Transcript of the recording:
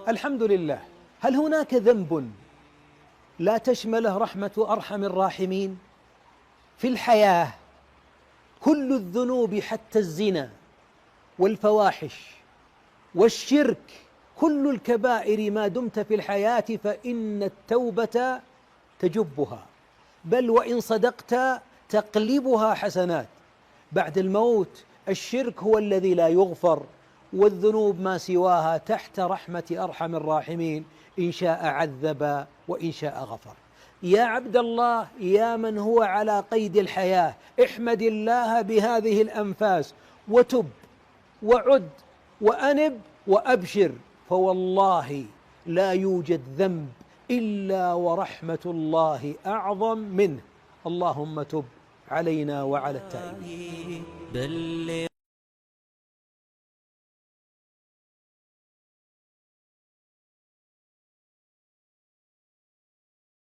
الحمد لله. هل هناك ذنب لا تشمله رحمة أرحم الراحمين؟ في الحياة كل الذنوب حتى الزنا والفواحش والشرك، كل الكبائر ما دمت في الحياة فإن التوبة تجبها، بل وإن صدقت تقلبها حسنات. بعد الموت الشرك هو الذي لا يغفر، والذنوب ما سواها تحت رحمة أرحم الراحمين، إن شاء عذب وإن شاء غفر. يا عبد الله، يا من هو على قيد الحياة، احمد الله بهذه الأنفاس وتب وعد وأنب وأبشر، فوالله لا يوجد ذنب إلا ورحمة الله أعظم منه. اللهم تب علينا وعلى التائبين.